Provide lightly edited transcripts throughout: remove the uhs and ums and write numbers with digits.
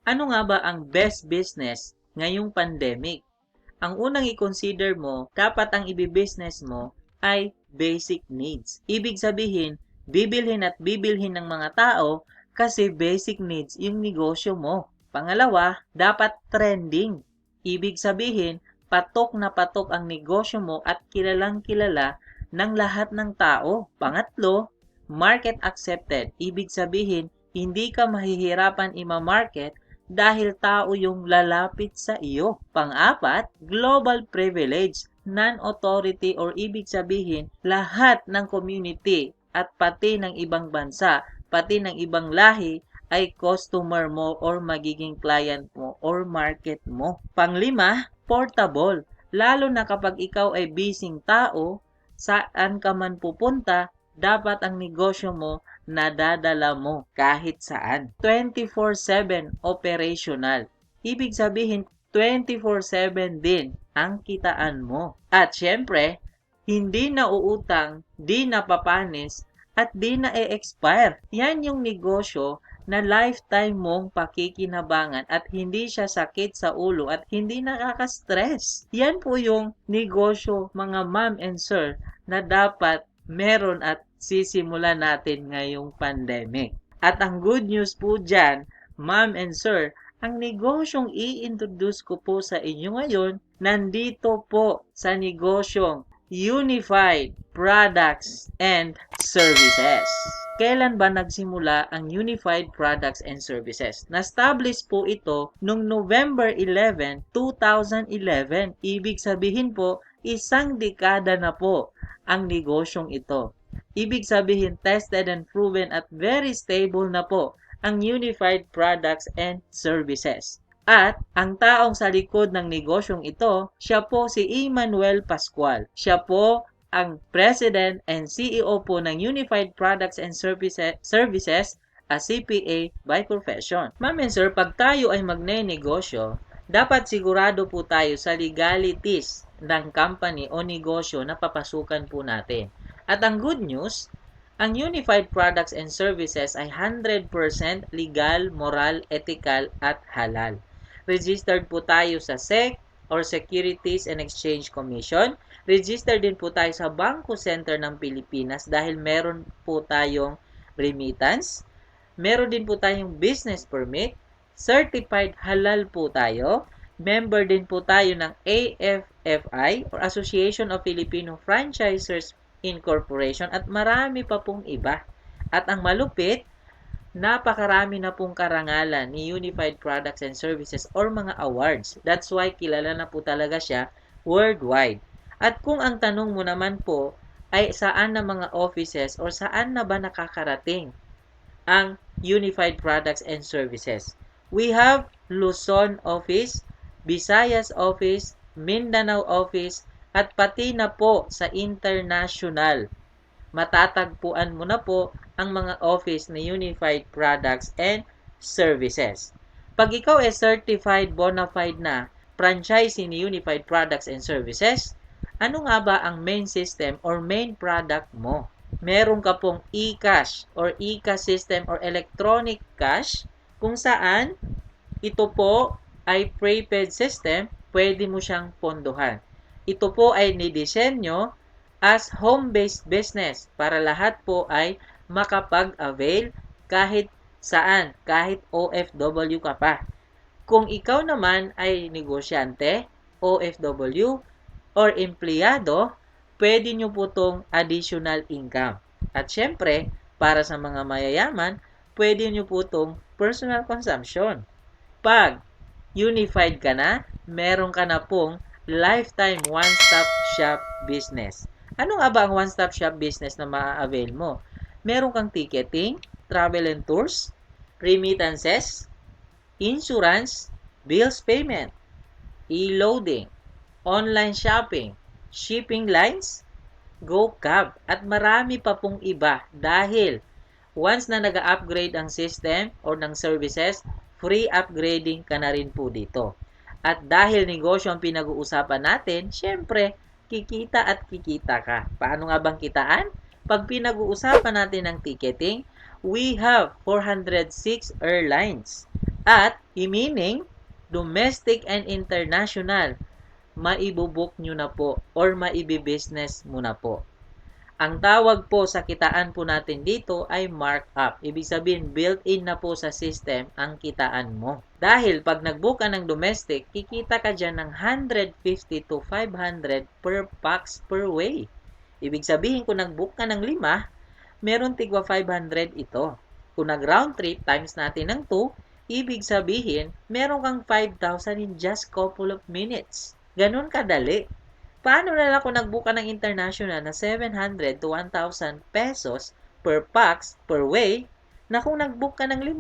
Ano nga ba ang best business ngayong pandemic? Ang unang i-consider mo, dapat ang ibi-business mo ay basic needs. Ibig sabihin, bibilhin at bibilhin ng mga tao kasi basic needs yung negosyo mo. Pangalawa, dapat trending. Ibig sabihin, patok na patok ang negosyo mo at kilalang kilala ng lahat ng tao. Pangatlo, market accepted. Ibig sabihin, hindi ka mahihirapan i-market dahil tao yung lalapit sa iyo. Pang-apat, global privilege, non-authority or ibig sabihin lahat ng community at pati ng ibang bansa, pati ng ibang lahi ay customer mo or magiging client mo or market mo. Panglima, portable. Lalo na kapag ikaw ay busy tao, saan ka man pupunta, dapat ang negosyo mo nadadala mo kahit saan. 24/7 operational. Ibig sabihin, 24/7 din ang kitaan mo. At syempre, hindi na uutang, di na papanis, at di na e-expire. Yan yung negosyo na lifetime mong pakikinabangan at hindi siya sakit sa ulo at hindi nakaka-stress. Yan po yung negosyo, mga ma'am and sir, na dapat meron at sisimulan natin ngayong pandemic. At ang good news po dyan, ma'am and sir, ang negosyong i-introduce ko po sa inyo ngayon, nandito po sa negosyong Unified Products and Services. Kailan ba nagsimula ang Unified Products and Services? Na-establish po ito noong November 11, 2011. Ibig sabihin po, isang dekada na po ang negosyong ito. Ibig sabihin, tested and proven at very stable na po ang Unified Products and Services. At ang taong sa likod ng negosyong ito, siya po si Emmanuel Pascual. Siya po ang President and CEO po ng Unified Products and Services, a CPA by profession. Ma'am and sir, pag tayo ay magne-negosyo, dapat sigurado po tayo sa legalities ng company o negosyo na papasukan po natin. At ang good news, ang Unified Products and Services ay 100% legal, moral, ethical, at halal. Registered po tayo sa SEC or Securities and Exchange Commission. Registered din po tayo sa Bangko Center ng Pilipinas dahil meron po tayong remittance. Meron din po tayong business permit. Certified halal po tayo. Member din po tayo ng AFFI or Association of Filipino Franchisers Incorporation at marami pa pong iba. At ang malupit, napakarami na pong karangalan ni Unified Products and Services or mga awards. That's why kilala na po talaga siya worldwide. At kung ang tanong mo naman po ay saan na mga offices or saan na ba nakakarating ang Unified Products and Services? We have Luzon office, Visayas office, Mindanao office, at pati na po sa international. Matatagpuan mo na po ang mga office na Unified Products and Services. Pag ikaw ay certified bona fide na franchisee ni Unified Products and Services, ano nga ba ang main system or main product mo? Meron ka pong e-cash or e-cash system or electronic cash kung saan ito po ay prepaid system, pwede mo siyang pondohan. Ito po ay nidisenyo as home-based business para lahat po ay makapag-avail kahit saan, kahit OFW ka pa. Kung ikaw naman ay negosyante, OFW, or empleyado, pwede nyo po itong additional income. At syempre, para sa mga mayayaman, pwede nyo po itong personal consumption. Pag unified ka na, meron ka na pong lifetime one-stop shop business. Ano nga ba ang one-stop shop business na ma-avail mo? Meron kang ticketing, travel and tours, remittances, insurance, bills payment, e-loading, online shopping, shipping lines, GoCab, at marami pa pong iba dahil once na nag-upgrade ang system or ng services, free upgrading ka na rin po dito. At dahil negosyo ang pinag-uusapan natin, syempre, kikita at kikita ka. Paano nga bang kitaan? Pag pinag-uusapan natin ng ticketing, we have 406 airlines. At, meaning, domestic and international, maibubuk nyo na po or maibibusiness mo na po. Ang tawag po sa kitaan po natin dito ay markup. Ibig sabihin, built-in na po sa system ang kitaan mo. Dahil pag nag-book ka ng domestic, kikita ka dyan ng 150 to 500 per pax per way. Ibig sabihin, kung nag-book ka ng 5, meron tigwa 500 ito. Kung nag-round trip times natin ng 2, ibig sabihin, meron kang 5,000 in just couple of minutes. Ganun kadali. Paano na lang kung nag-book ka ng international na 700 to 1,000 pesos per pax, per way, na kung nag-book ka ng 5,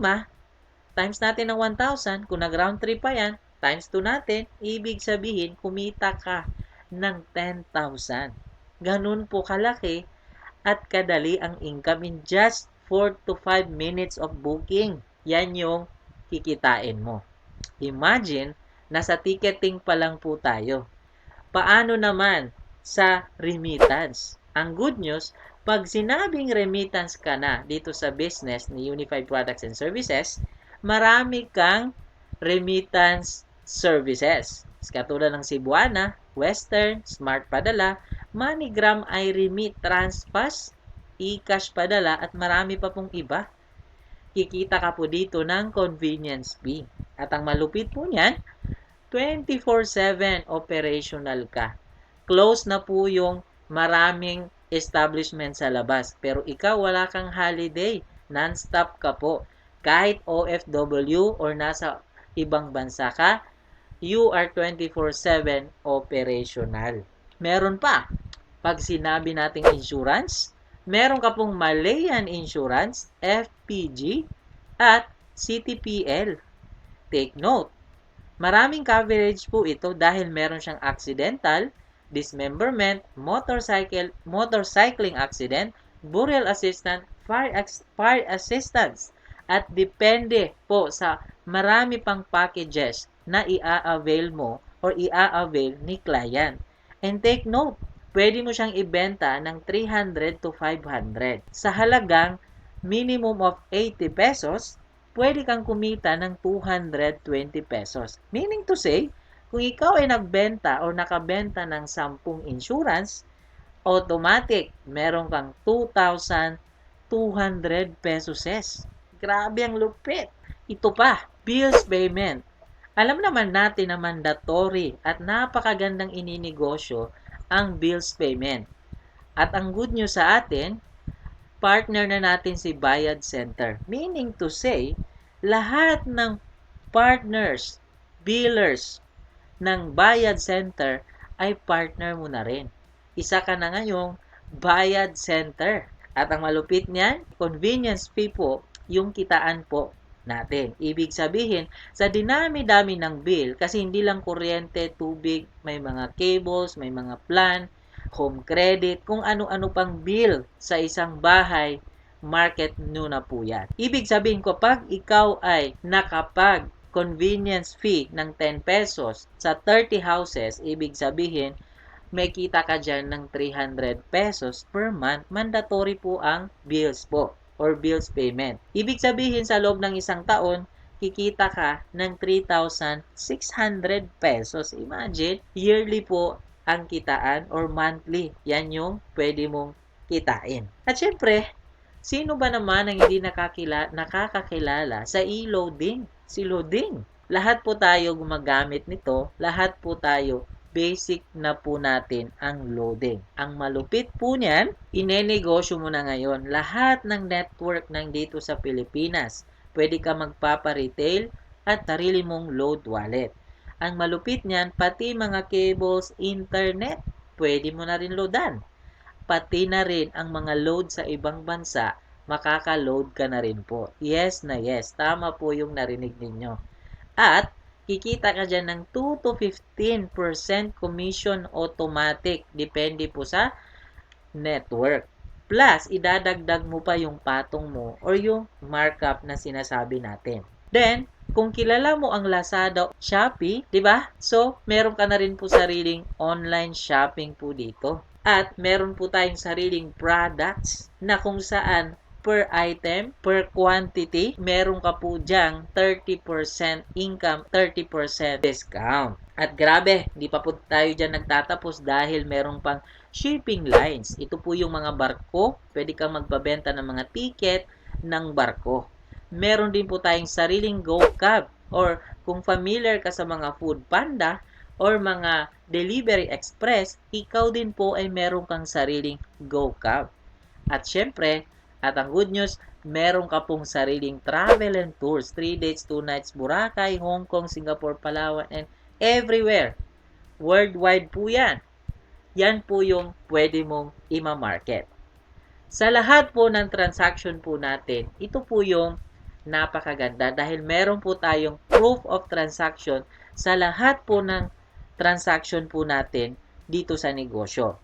times natin ng 1,000, kung nag-round trip pa yan, times 2 natin, ibig sabihin, kumita ka ng 10,000. Ganun po kalaki at kadali ang income in just 4 to 5 minutes of booking. Yan yung kikitain mo. Imagine, nasa ticketing pa lang po tayo. Paano naman sa remittance? Ang good news, pag sinabing remittance ka na dito sa business ni Unified Products and Services, marami kang remittance services. Katulad ng Cebuana, Western, Smart Padala, MoneyGram, iRemit, Transpass, eCash Padala, at marami pa pong iba. Kikita ka po dito ng convenience fee. At ang malupit po niyan, 24/7 operational ka. Close na po yung maraming establishment sa labas. Pero ikaw wala kang holiday. Non-stop ka po. Kahit OFW or nasa ibang bansa ka, you are 24/7 operational. Meron pa. Pag sinabi nating insurance, meron ka pong Malayan Insurance, FPG, at CTPL. Take note. Maraming coverage po ito dahil meron siyang accidental, dismemberment, motorcycling accident, burial assistance, fire assistance, at depende po sa marami pang packages na i-avail mo or i-avail ni client. And take note, pwede mo siyang ibenta ng 300 to 500. Sa halagang minimum of 80 pesos, pwede kang kumita ng 220 pesos. Meaning to say, kung ikaw ay nagbenta o nakabenta ng 10 insurance, automatic, meron kang 2,200 pesos. Grabe ang lupit. Ito pa, bills payment. Alam naman natin na mandatory at napakagandang ininegosyo ang bills payment. At ang good news sa atin, partner na natin si Bayad Center. Meaning to say, lahat ng partners, billers ng Bayad Center ay partner mo na rin. Isa ka na ngayong Bayad Center. At ang malupit niyan, convenience fee po yung kitaan po natin. Ibig sabihin, sa dinami-dami ng bill, kasi hindi lang kuryente, tubig, may mga cables, may mga plan, home credit, kung ano-ano pang bill sa isang bahay, market nyo na po yan. Ibig sabihin ko, pag ikaw ay nakapag convenience fee ng 10 pesos sa 30 houses, ibig sabihin, may kita ka dyan ng 300 pesos per month, mandatory po ang bills po or bills payment. Ibig sabihin, sa loob ng isang taon, kikita ka ng 3,600 pesos. Imagine, yearly po ang kitaan or monthly. Yan yung pwede mong kitain. At syempre, sino ba naman ang hindi nakakakilala sa e-loading? Si loading. Lahat po tayo gumagamit nito. Lahat po tayo basic na po natin ang loading. Ang malupit po niyan, inenegosyo mo na ngayon. Lahat ng network ng dito sa Pilipinas. Pwede ka magpapa-retail at sarili mong load wallet. Ang malupit niyan, pati mga cables, internet, pwede mo na rin loadan. Pati na rin ang mga load sa ibang bansa, makaka-load ka na rin po. Yes na yes, tama po yung narinig ninyo. At, kikita ka dyan ng 2 to 15% commission automatic. Depende po sa network. Plus, idadagdag mo pa yung patong mo or yung markup na sinasabi natin. Then, kung kilala mo ang Lazada, Shopee, di ba? So, meron ka na rin po sariling online shopping po dito. At meron po tayong sariling products na kung saan per item, per quantity, meron ka po dyang 30% income, 30% discount. At grabe, di pa po tayo dyan nagtatapos dahil meron pang shipping lines. Ito po yung mga barko, pwede kang magbabenta ng mga ticket ng barko. Meron din po tayong sariling GoCab, or kung familiar ka sa mga Food Panda or mga Delivery Express, ikaw din po ay meron kang sariling GoCab. At syempre, at ang good news, meron ka pong sariling travel and tours. 3 days, 2 nights, Boracay, Hong Kong, Singapore, Palawan, and everywhere. Worldwide po yan. Yan po yung pwede mong ima-market. Sa lahat po ng transaction po natin, ito po yung napakaganda dahil meron po tayong proof of transaction sa lahat po ng transaction po natin dito sa negosyo.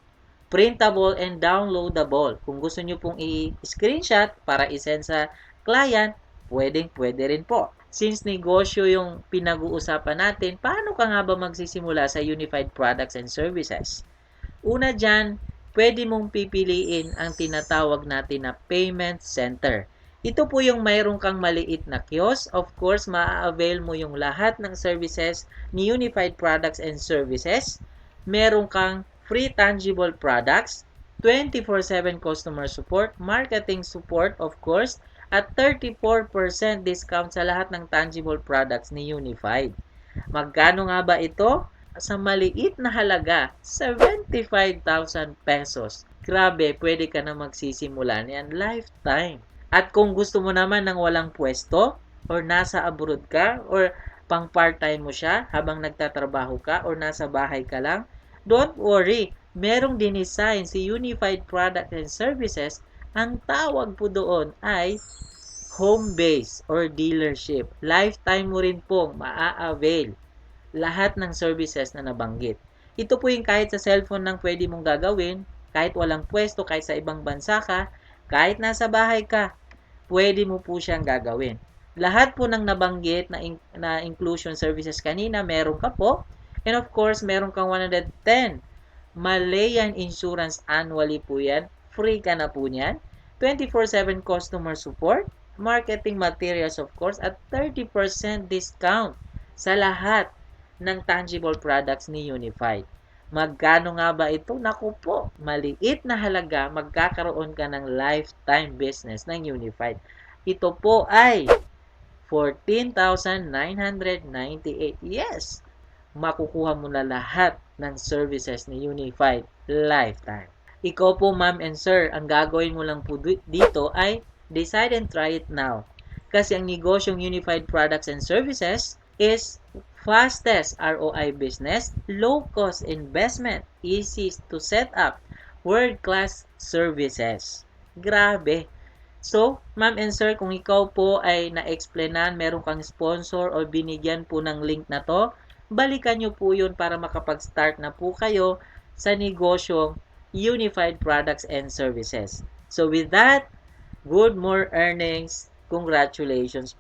Printable and downloadable. Kung gusto nyo pong i-screenshot para i-send sa client, pwede rin po. Since negosyo yung pinag-uusapan natin, paano ka nga ba magsisimula sa Unified Products and Services? Una dyan, pwede mong pipiliin ang tinatawag natin na payment center. Ito po yung mayroon kang maliit na kiosk. Of course, ma-avail mo yung lahat ng services ni Unified Products and Services. Meron kang free tangible products, 24/7 customer support, marketing support of course, at 34% discount sa lahat ng tangible products ni Unified. Magkano nga ba ito? Sa maliit na halaga, 75,000 pesos. Grabe, pwede ka na magsisimula niyan lifetime. At kung gusto mo naman ng walang pwesto, or nasa abroad ka, or pang part-time mo siya habang nagtatrabaho ka, or nasa bahay ka lang, don't worry, merong dinesign si Unified Product and Services. Ang tawag po doon ay home base or dealership. Lifetime mo rin pong maa-avail lahat ng services na nabanggit. Ito po yung kahit sa cellphone lang pwede mong gagawin, kahit walang pwesto, kahit sa ibang bansa ka, kahit nasa bahay ka, pwede mo po siyang gagawin. Lahat po ng nabanggit na inclusion services kanina, meron ka po. And of course, meron kang 110 Malayan insurance annually po yan. Free ka na po niyan. 24/7 customer support, marketing materials of course, at 30% discount sa lahat ng tangible products ni Unified. Magkano nga ba ito? Naku po, maliit na halaga, magkakaroon ka ng lifetime business ng Unified. Ito po ay 14,998. Yes! Makukuha mo na lahat ng services ni Unified lifetime. Ikaw po, ma'am and sir, ang gagawin mo lang po dito ay decide and try it now. Kasi ang negosyong Unified Products and Services is fastest ROI business, low-cost investment, easy to set up, world-class services. Grabe! So, ma'am and sir, kung ikaw po ay na-explainan, meron kang sponsor o binigyan po ng link na to, balikan nyo po yun para makapag-start na po kayo sa negosyong Unified Products and Services. So, with that, good more earnings. Congratulations po.